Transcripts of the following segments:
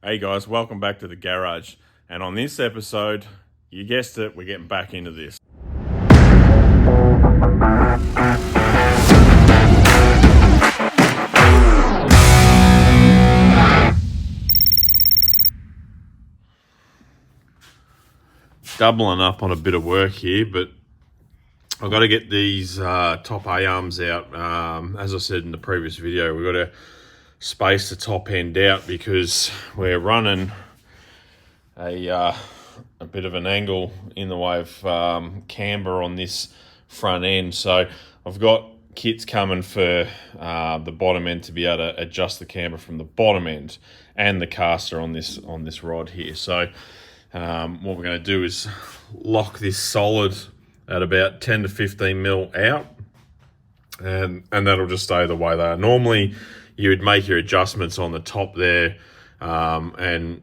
Hey guys, welcome back to the garage. And on this episode, you guessed it, we're getting back into this. Doubling up on a bit of work here, but I've got to get these top A-arms out. As I said in the previous video, we've got to space the top end out because we're running a bit of an angle in the way of camber on this front end. So I've got kits coming for the bottom end to be able to adjust the camber from the bottom end and the caster on this rod here. So what we're going to do is lock this solid at about 10 to 15 mil out, and that'll just stay the way they are. Normally you would make your adjustments on the top there, and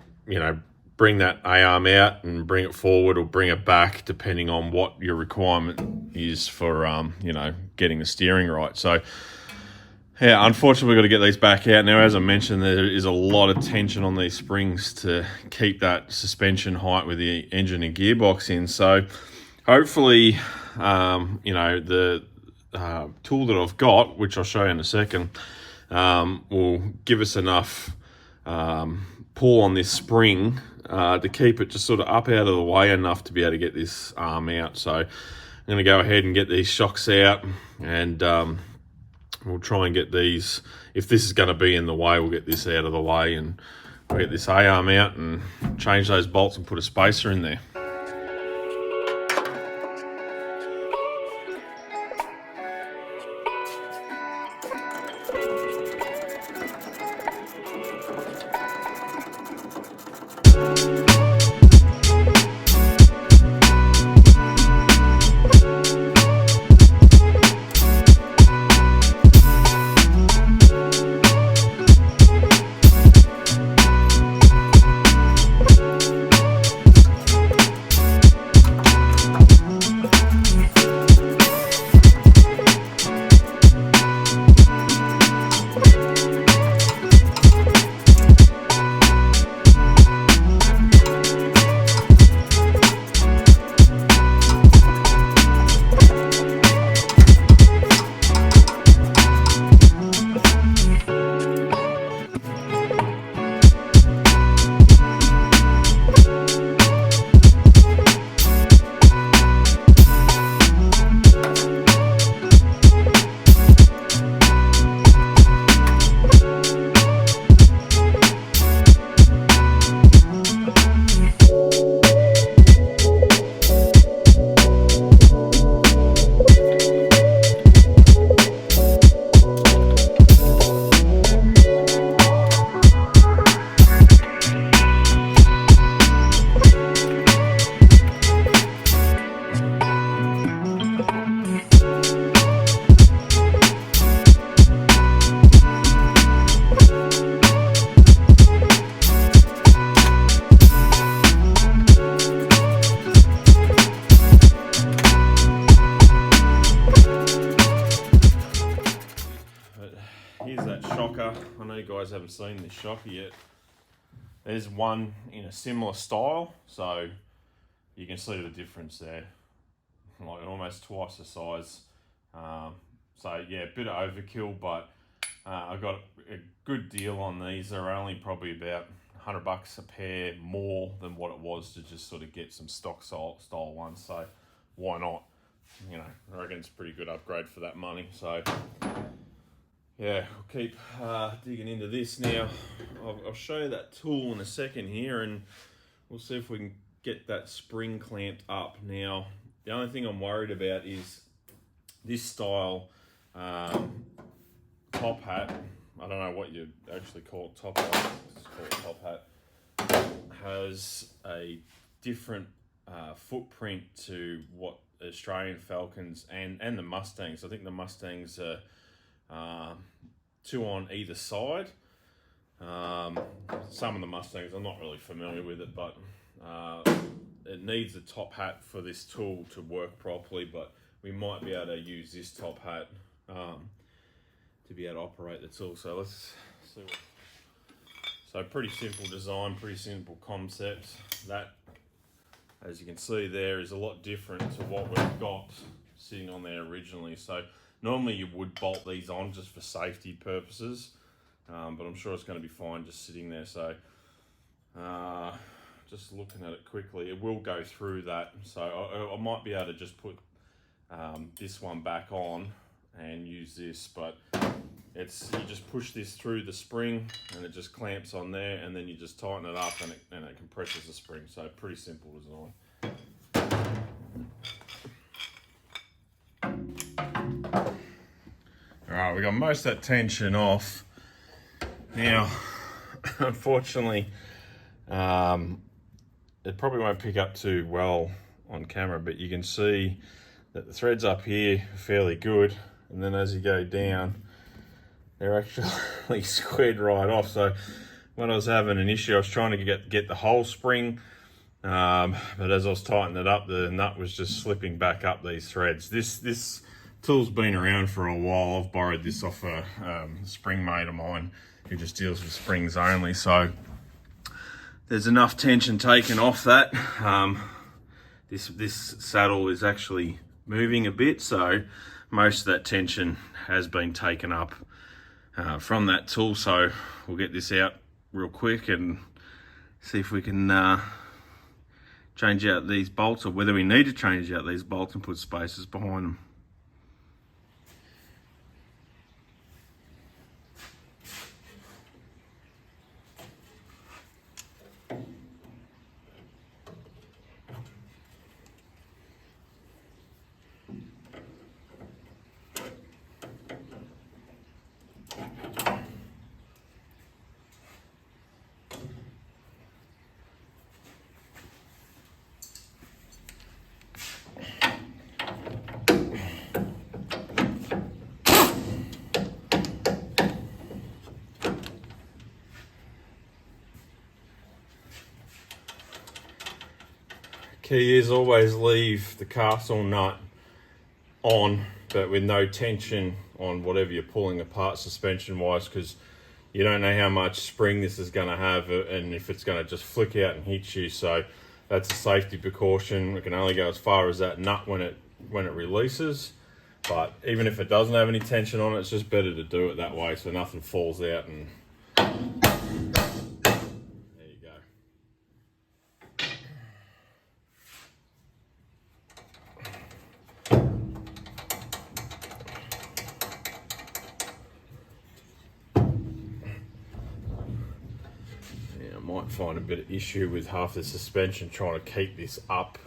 bring that A-arm out and bring it forward or bring it back depending on what your requirement is for getting the steering right. So yeah, unfortunately we've got to get these back out. Now, as I mentioned, there is a lot of tension on these springs to keep that suspension height with the engine and gearbox in. So hopefully the tool that I've got, which I'll show you in a second, will give us enough pull on this spring to keep it just sort of up out of the way enough to be able to get this arm out. So I'm going to go ahead and get these shocks out, and we'll try and get these, if this is going to be in the way, we'll get this out of the way and we'll get this A-arm out and change those bolts and put a spacer in there. Here's that shocker. I know you guys haven't seen this shocker yet. There's one in a similar style, so you can see the difference there. Like almost twice the size. So yeah, a bit of overkill, but I got a good deal on these. They're only probably about $100 a pair more than what it was to just sort of get some stock style ones. So why not? I reckon it's a pretty good upgrade for that money. So yeah, we'll keep digging into this now. I'll show you that tool in a second here, and we'll see if we can get that spring clamped up. Now, the only thing I'm worried about is this style top hat. I don't know what you actually call it, top hat. Let's call it top hat. Has a different footprint to what Australian Falcons and the Mustangs. I think the Mustangs are two on either side. Some of the Mustangs, I'm not really familiar with it, but it needs a top hat for this tool to work properly, but we might be able to use this top hat to be able to operate the tool. So let's see what... So pretty simple design, pretty simple concept. That, as you can see there, is a lot different to what we've got sitting on there originally. So normally you would bolt these on just for safety purposes, but I'm sure it's going to be fine just sitting there. So just looking at it quickly, it will go through that. So I might be able to just put this one back on and use this, but you just push this through the spring and it just clamps on there, and then you just tighten it up and it compresses the spring. So pretty simple design. Alright, we got most of that tension off. Now, unfortunately, it probably won't pick up too well on camera, but you can see that the threads up here are fairly good, and then as you go down, they're actually squared right off. So when I was having an issue, I was trying to get the whole spring, but as I was tightening it up, the nut was just slipping back up these threads. This tool's been around for a while. I've borrowed this off a spring mate of mine who just deals with springs only. So there's enough tension taken off that. This saddle is actually moving a bit, so most of that tension has been taken up from that tool. So we'll get this out real quick and see if we can change out these bolts, or whether we need to change out these bolts and put spacers behind them. Key is always leave the castle nut on, but with no tension on whatever you're pulling apart suspension wise, because you don't know how much spring this is going to have and if it's going to just flick out and hit you. So that's a safety precaution. We can only go as far as that nut when it releases, but even if it doesn't have any tension on it, it's just better to do it that way so nothing falls out. And there you go. Might find a bit of issue with half the suspension trying to keep this up,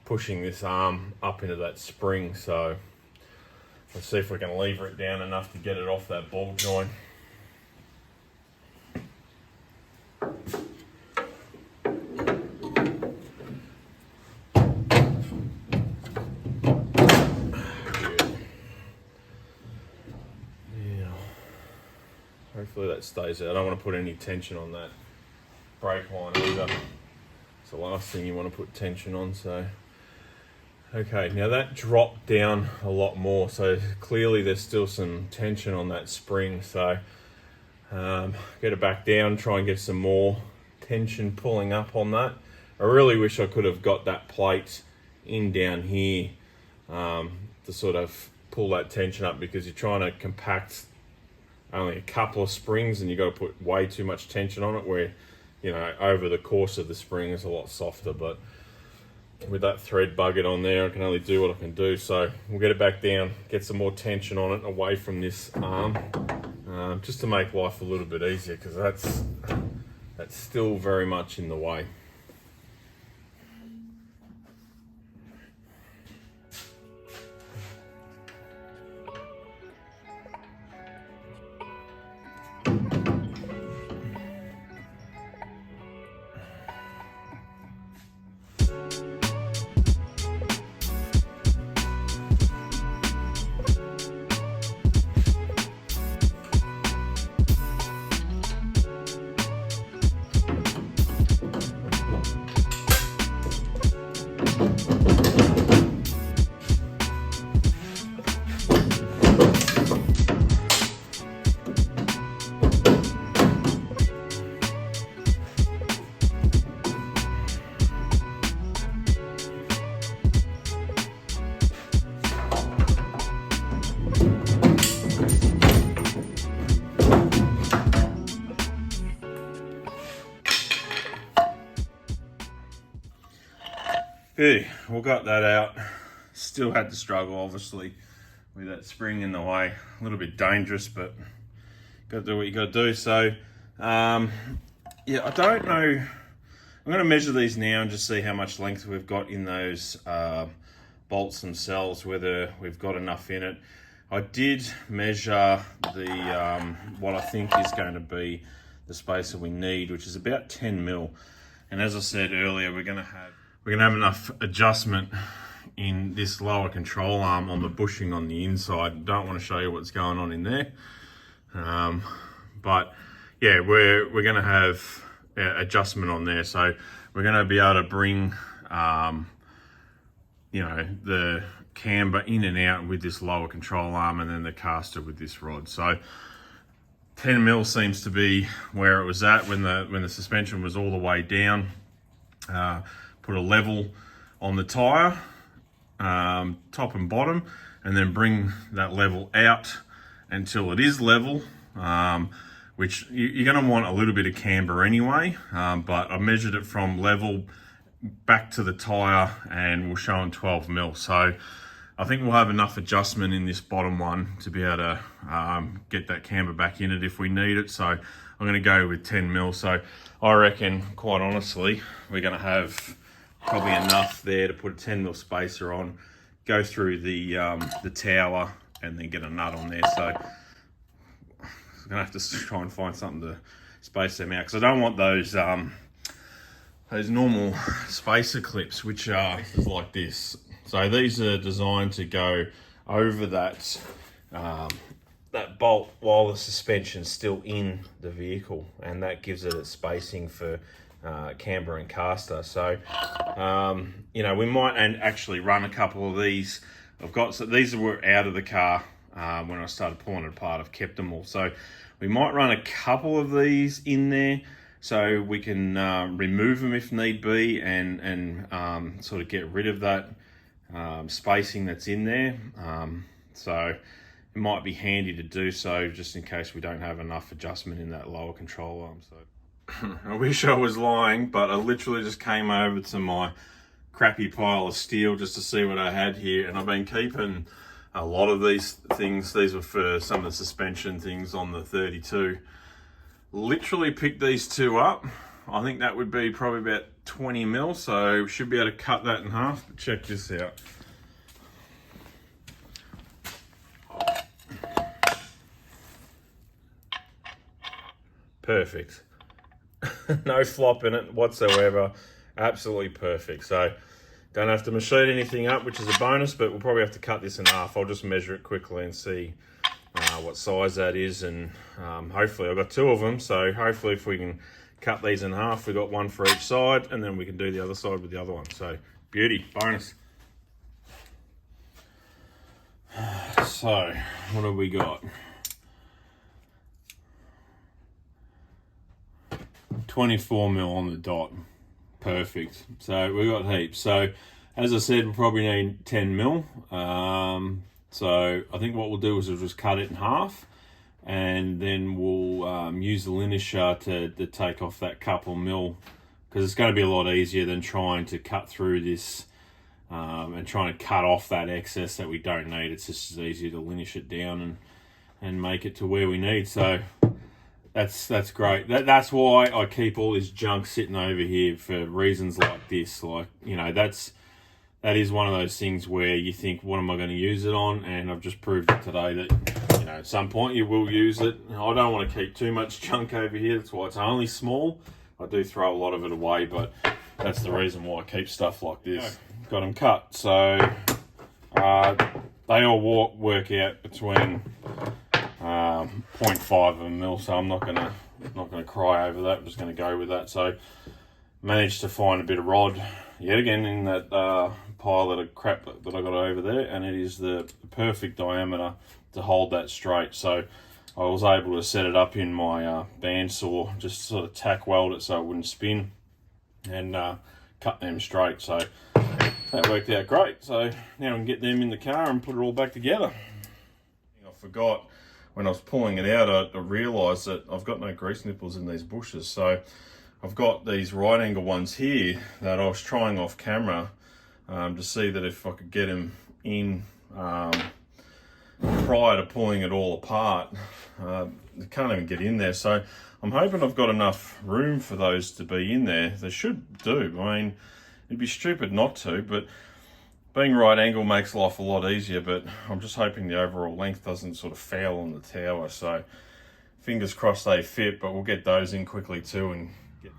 pushing this arm up into that spring. So let's see if we can lever it down enough to get it off that ball joint. Yeah. Hopefully that stays out. I don't want to put any tension on that brake line either. It's the last thing you want to put tension on. So okay, now that dropped down a lot more, so clearly there's still some tension on that spring. So get it back down, try and get some more tension pulling up on that. I really wish I could have got that plate in down here to sort of pull that tension up, because you're trying to compact only a couple of springs and you got to put way too much tension on it, where you know, over the course of the spring is a lot softer. But with that thread buggered on there, I can only do what I can do. So we'll get it back down, get some more tension on it away from this arm, just to make life a little bit easier, because that's still very much in the way. Yeah, we got that out. Still had to struggle, obviously, with that spring in the way. A little bit dangerous, but got to do what you got to do. So, yeah, I don't know. I'm going to measure these now and just see how much length we've got in those bolts themselves, whether we've got enough in it. I did measure the what I think is going to be the spacer we need, which is about 10 mil. And as I said earlier, we're going to have enough adjustment in this lower control arm on the bushing on the inside. Don't want to show you what's going on in there, but yeah, we're going to have adjustment on there, so we're going to be able to bring you know, the camber in and out with this lower control arm, and then the caster with this rod. So 10 mil seems to be where it was at when the suspension was all the way down. Put a level on the tire, top and bottom, and then bring that level out until it is level, which you're going to want a little bit of camber anyway, but I measured it from level back to the tire and we're showing 12 mil. So I think we'll have enough adjustment in this bottom one to be able to get that camber back in it if we need it. So I'm going to go with 10 mil. So I reckon, quite honestly, we're going to have probably enough there to put a 10 mil spacer on, go through the tower, and then get a nut on there. So I'm going to have to try and find something to space them out, because I don't want those normal spacer clips, which are like this. So these are designed to go over that that bolt while the suspension's still in the vehicle, and that gives it a spacing for camber and caster. So you know, we might actually run a couple of these. So these were out of the car when I started pulling it apart. I've kept them all, so we might run a couple of these in there so we can remove them if need be, and sort of get rid of that spacing that's in there. So it might be handy to do so just in case we don't have enough adjustment in that lower control arm. So I wish I was lying, but I literally just came over to my crappy pile of steel just to see what I had here, and I've been keeping a lot of these things. These were for some of the suspension things on the 32. Literally picked these two up. I think that would be probably about 20 mil, so we should be able to cut that in half. But check this out. Perfect. No flop in it whatsoever. Absolutely perfect. So don't have to machine anything up, which is a bonus, but we'll probably have to cut this in half. I'll just measure it quickly and see what size that is, and hopefully I've got two of them, so hopefully if we can cut these in half, we've got one for each side, and then we can do the other side with the other one. So beauty, bonus. So what have we got? 24 mil on the dot. Perfect. So we've got heaps. So as I said, we'll probably need 10 mil. So I think what we'll do is we'll just cut it in half, and then we'll use the linisher to take off that couple mil, because it's going to be a lot easier than trying to cut through this and trying to cut off that excess that we don't need. It's just as easy to linish it down and make it to where we need. So that's great. That's why I keep all this junk sitting over here, for reasons like this. Like, you know, that is one of those things where you think, what am I going to use it on? And I've just proved it today that, you know, at some point you will use it. I don't want to keep too much junk over here. That's why it's only small. I do throw a lot of it away, but that's the reason why I keep stuff like this. Got them cut. So they all work out between 0.5 of a mil, so I'm not gonna cry over that. I'm just gonna go with that. So managed to find a bit of rod yet again in that pile of crap that I got over there, and it is the perfect diameter to hold that straight. So I was able to set it up in my bandsaw, just sort of tack weld it so it wouldn't spin, and cut them straight. So that worked out great. So now we can get them in the car and put it all back together. I forgot, when I was pulling it out, I realised that I've got no grease nipples in these bushes. So I've got these right angle ones here that I was trying off camera to see that if I could get them in prior to pulling it all apart. They can't even get in there, so I'm hoping I've got enough room for those to be in there. They should do. I mean, it'd be stupid not to, but being right angle makes life a lot easier, but I'm just hoping the overall length doesn't sort of foul on the tower, so fingers crossed they fit, but we'll get those in quickly too and get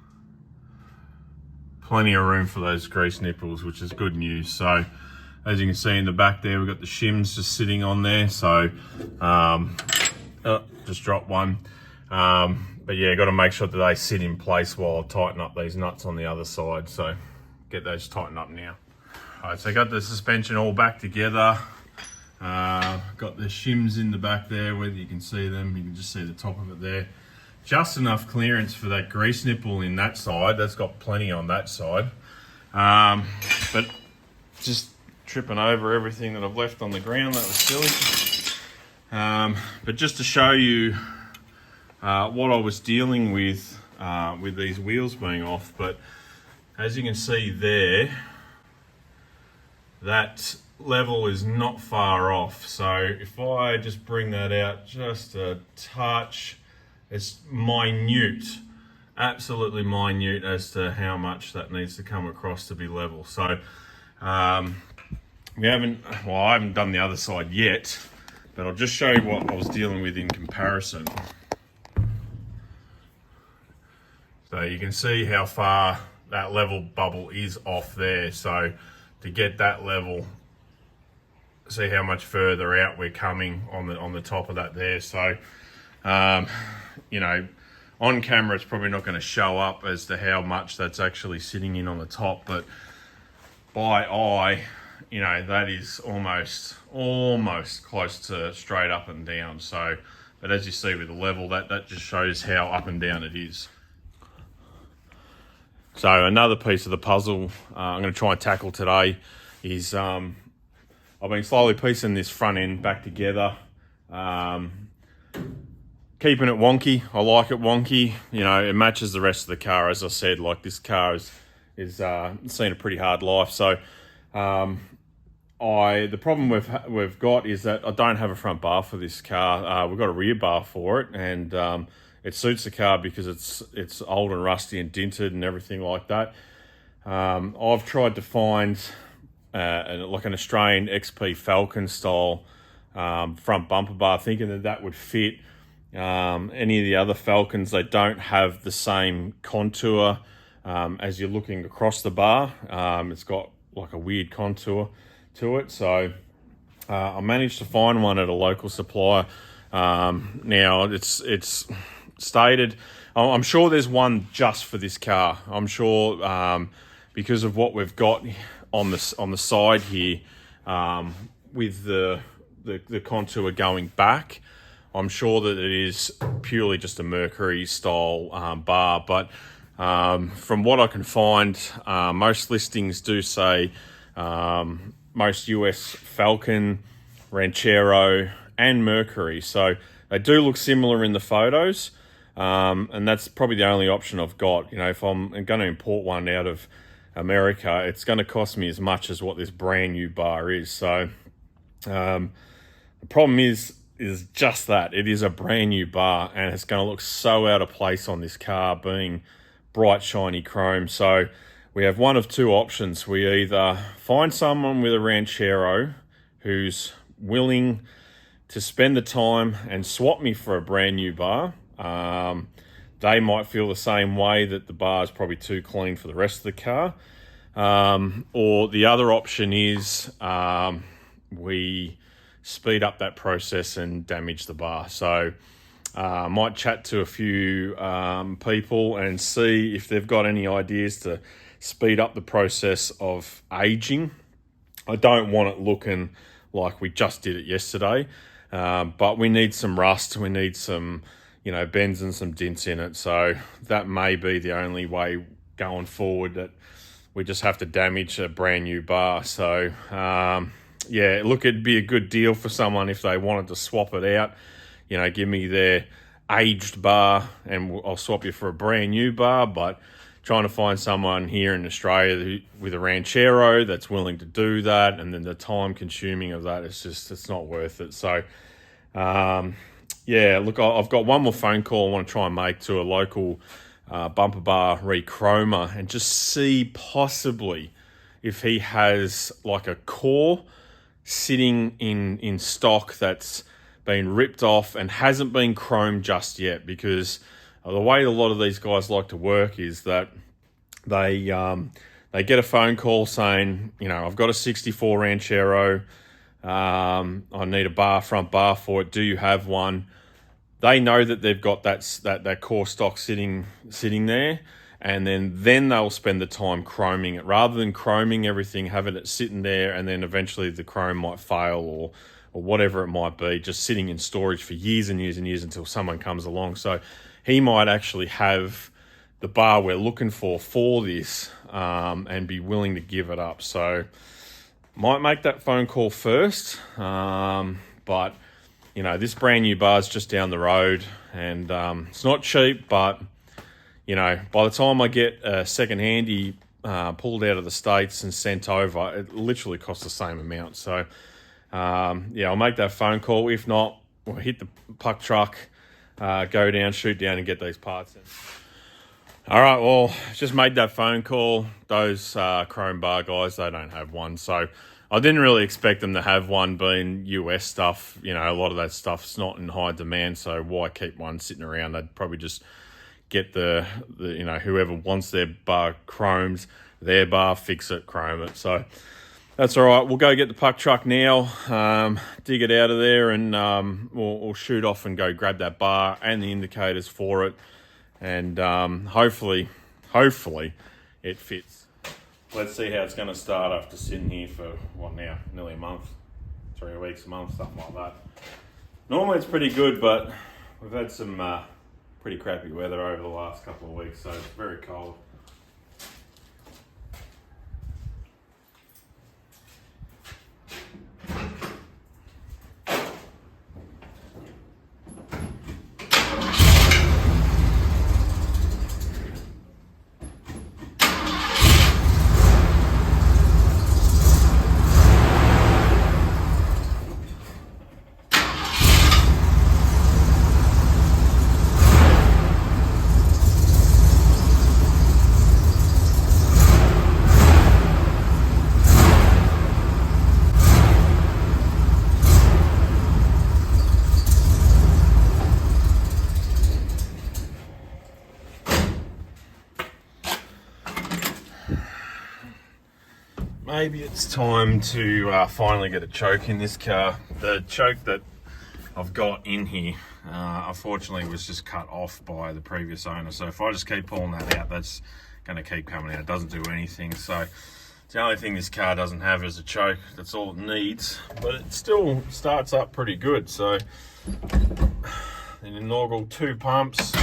plenty of room for those grease nipples, which is good news. So as you can see in the back there, we've got the shims just sitting on there, so just dropped one. But yeah, got to make sure that they sit in place while I tighten up these nuts on the other side, so get those tightened up now. Alright, so I got the suspension all back together. Got the shims in the back there, whether you can see them, you can just see the top of it there. Just enough clearance for that grease nipple in that side. That's got plenty on that side. But just tripping over everything that I've left on the ground, that was silly. But just to show you what I was dealing with these wheels being off, but as you can see there, that level is not far off. So if I just bring that out just a touch, it's minute, absolutely minute as to how much that needs to come across to be level. So I haven't done the other side yet, but I'll just show you what I was dealing with in comparison. So you can see how far that level bubble is off there. So to get that level, see how much further out we're coming on the top of that there. So you know, on camera it's probably not going to show up as to how much that's actually sitting in on the top, but by eye, you know, that is almost close to straight up and down. So, but as you see with the level, that just shows how up and down it is. So another piece of the puzzle I'm going to try and tackle today is I've been slowly piecing this front end back together, keeping it wonky. I like it wonky. You know, it matches the rest of the car. As I said, like, this car is seen a pretty hard life. So the problem we've got is that I don't have a front bar for this car. We've got a rear bar for it, and it suits the car because it's old and rusty and dinted and everything like that. I've tried to find like an Australian XP Falcon style front bumper bar, thinking that would fit. Any of the other Falcons, they don't have the same contour as you're looking across the bar. It's got like a weird contour to it. So I managed to find one at a local supplier. Now it's stated, I'm sure there's one just for this car. I'm sure because of what we've got on the side here, with the contour going back, I'm sure that it is purely just a Mercury style bar. But from what I can find, most listings do say most US Falcon, Ranchero and Mercury. So they do look similar in the photos. And that's probably the only option I've got. You know, if I'm going to import one out of America, it's going to cost me as much as what this brand new bar is. So the problem is just that it is a brand new bar, and it's going to look so out of place on this car being bright shiny chrome. So we have one of two options. We either find someone with a Ranchero who's willing to spend the time and swap me for a brand new bar. They might feel the same way, that the bar is probably too clean for the rest of the car. Or the other option is we speed up that process and damage the bar. So I might chat to a few people and see if they've got any ideas to speed up the process of aging. I don't want it looking like we just did it yesterday, but we need some rust, we need some, you know, bends and some dents in it. So that may be the only way going forward, that we just have to damage a brand new bar. So yeah, look, it'd be a good deal for someone if they wanted to swap it out. You know, give me their aged bar and I'll swap you for a brand new bar. But trying to find someone here in Australia with a Ranchero that's willing to do that, and then the time consuming of that, it's not worth it. So yeah, look, I've got one more phone call I want to try and make to a local bumper bar re-chromer and just see possibly if he has like a core sitting in stock that's been ripped off and hasn't been chromed just yet, because the way a lot of these guys like to work is that they get a phone call saying, you know, I've got a 64 Ranchero, I need a front bar for it, do you have one? They know that they've got that core stock sitting there, and then they'll spend the time chroming it, rather than chroming everything, having it sitting there, and then eventually the chrome might fail or whatever it might be, just sitting in storage for years and years and years until someone comes along. So he might actually have the bar we're looking for this and be willing to give it up. So might make that phone call first, but you know, this brand new bar is just down the road, and it's not cheap, but you know, by the time I get a second-handy pulled out of the States and sent over, it literally costs the same amount. So yeah, I'll make that phone call. If not, we'll hit the puck truck, go down, shoot down, and get these parts in. All right, well, just made that phone call. Those chrome bar guys, they don't have one, so I didn't really expect them to have one, being US stuff. You know, a lot of that stuff's not in high demand, so why keep one sitting around? They'd probably just get the you know, whoever wants their bar chromed, their bar, fix it, chrome it. So that's all right. We'll go get the puck truck now, dig it out of there, and we'll shoot off and go grab that bar and the indicators for it, and hopefully it fits. Let's see how it's going to start after sitting here for, what now, nearly a month, 3 weeks, a month, something like that. Normally it's pretty good, but we've had some pretty crappy weather over the last couple of weeks, so it's very cold. Maybe it's time to finally get a choke in this car. The choke that I've got in here, unfortunately, was just cut off by the previous owner. So if I just keep pulling that out, that's going to keep coming out. It doesn't do anything. So it's the only thing this car doesn't have is a choke. That's all it needs. But it still starts up pretty good. So the inaugural 2 pumps.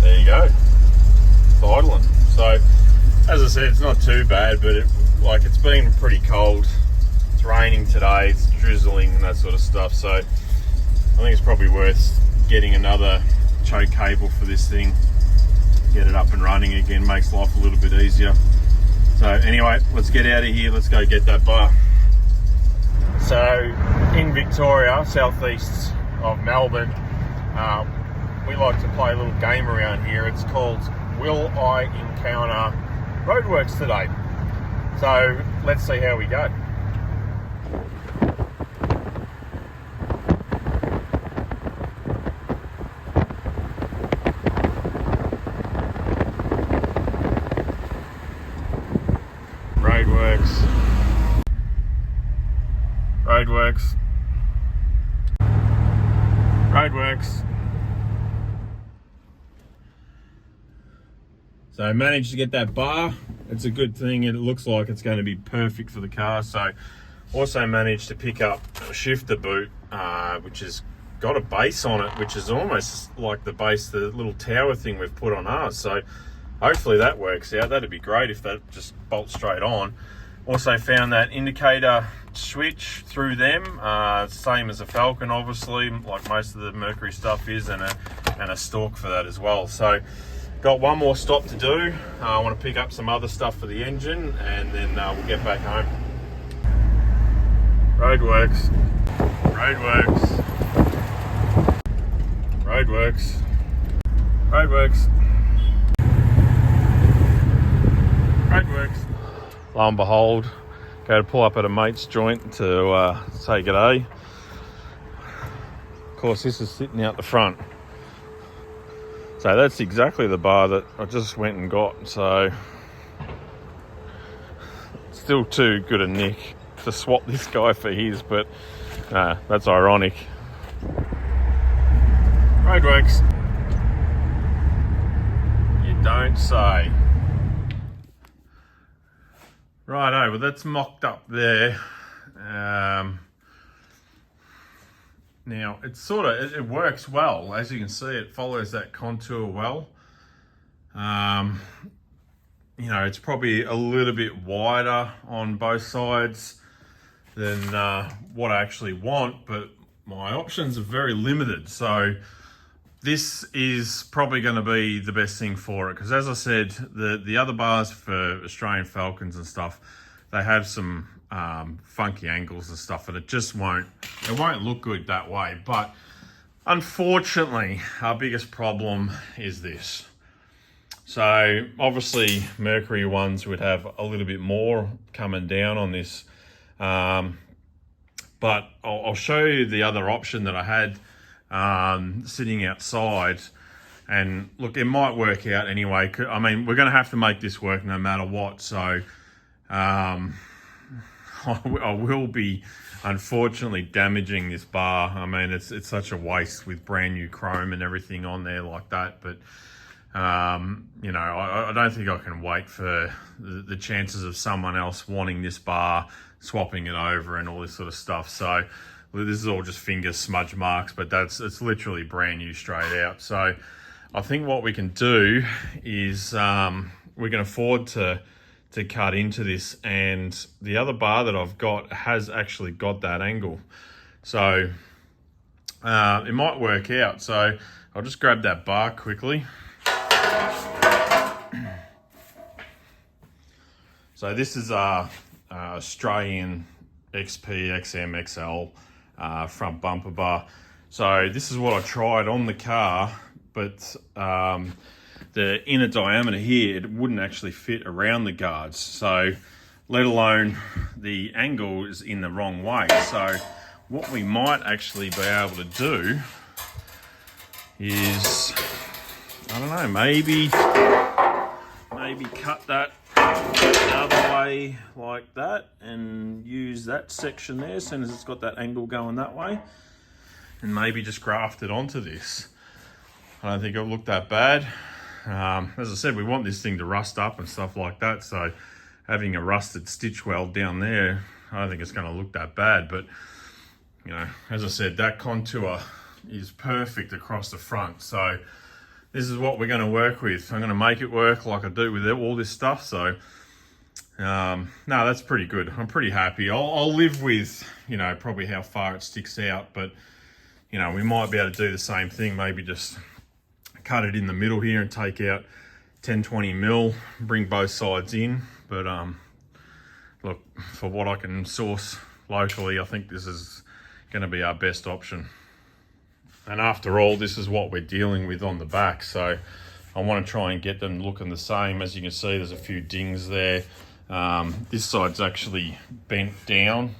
There you go, it's idling. So, as I said, it's not too bad, but it's been pretty cold. It's raining today, it's drizzling and that sort of stuff. So, I think it's probably worth getting another choke cable for this thing. Get it up and running again, makes life a little bit easier. So, anyway, let's get out of here. Let's go get that bar. So, in Victoria, southeast of Melbourne, we like to play a little game around here. It's called Will I Encounter Roadworks Today? So let's see how we go. Roadworks. So I managed to get that bar. It's a good thing. It looks like it's going to be perfect for the car. So also managed to pick up a shifter boot, which has got a base on it, which is almost like the base, the little tower thing we've put on ours. So hopefully that works out. That'd be great if that just bolts straight on. Also found that indicator switch through them, same as a Falcon obviously, like most of the Mercury stuff is, and a stalk for that as well. So got one more stop to do. I want to pick up some other stuff for the engine, and then we'll get back home. Roadworks, roadworks, roadworks, roadworks, roadworks. Lo and behold, go to pull up at a mate's joint to say g'day. Of course, this is sitting out the front. So that's exactly the bar that I just went and got. So still too good a nick to swap this guy for his, but that's ironic. Roadworks. You don't say. Righto, well that's mocked up there. Now it's it works well, as you can see. It follows that contour well. You know, it's probably a little bit wider on both sides than what I actually want, but my options are very limited. So this is probably going to be the best thing for it, because as I said, the other bars for Australian Falcons and stuff, they have some funky angles and stuff, and it won't look good that way. But unfortunately, our biggest problem is this. So obviously Mercury ones would have a little bit more coming down on this, but I'll show you the other option that I had sitting outside, and look, it might work out anyway. I mean, we're going to have to make this work no matter what. So I will be unfortunately damaging this bar. I mean, it's such a waste with brand new chrome and everything on there like that. But you know, I don't think I can wait for the chances of someone else wanting this bar, swapping it over and all this sort of stuff. So this is all just finger smudge marks, but it's literally brand new straight out. So I think what we can do is we can afford to cut into this, and the other bar that I've got has actually got that angle. So it might work out. So I'll just grab that bar quickly. So this is our Australian XP, XM, XL front bumper bar. So this is what I tried on the car, but the inner diameter here, it wouldn't actually fit around the guards. So let alone the angle is in the wrong way. So what we might actually be able to do is, I don't know, maybe cut that the other way like that and use that section there as soon as it's got that angle going that way, and maybe just graft it onto this. I don't think it'll look that bad. As I said, we want this thing to rust up and stuff like that, so having a rusted stitch weld down there, I don't think it's going to look that bad. But you know, as I said, that contour is perfect across the front, so this is what we're going to work with. I'm going to make it work like I do with all this stuff. So no, that's pretty good. I'm pretty happy. I'll live with, you know, probably how far it sticks out, but you know, we might be able to do the same thing, maybe just cut it in the middle here and take out 10-20 mil, bring both sides in. But look, for what I can source locally, I think this is going to be our best option. And after all, this is what we're dealing with on the back, so I want to try and get them looking the same. As you can see, there's a few dings there. This side's actually bent down,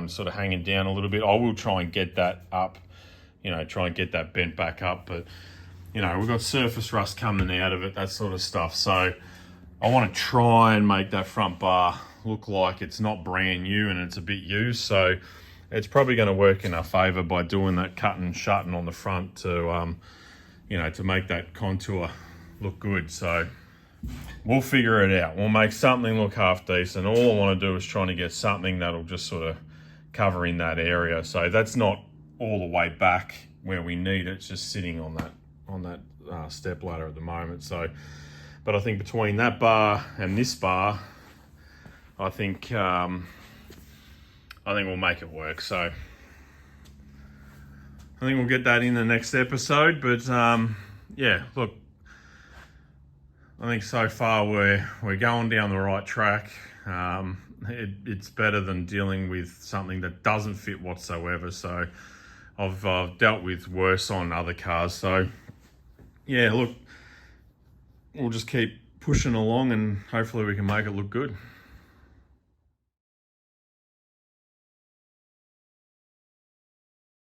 sort of hanging down a little bit. I will try and get that up, you know, try and get that bent back up, but you know, we've got surface rust coming out of it, that sort of stuff. So I want to try and make that front bar look like it's not brand new and it's a bit used. So it's probably going to work in our favor by doing that cut and shutting on the front to, you know, to make that contour look good. So we'll figure it out. We'll make something look half decent. All I want to do is trying to get something that'll just sort of cover in that area. So that's not all the way back where we need it. It's just sitting on that step ladder at the moment. So, but I think between that bar and this bar, I think we'll make it work. So I think we'll get that in the next episode. But yeah, look, I think so far we're going down the right track. It's better than dealing with something that doesn't fit whatsoever. So I've dealt with worse on other cars. So yeah, look, we'll just keep pushing along and hopefully we can make it look good.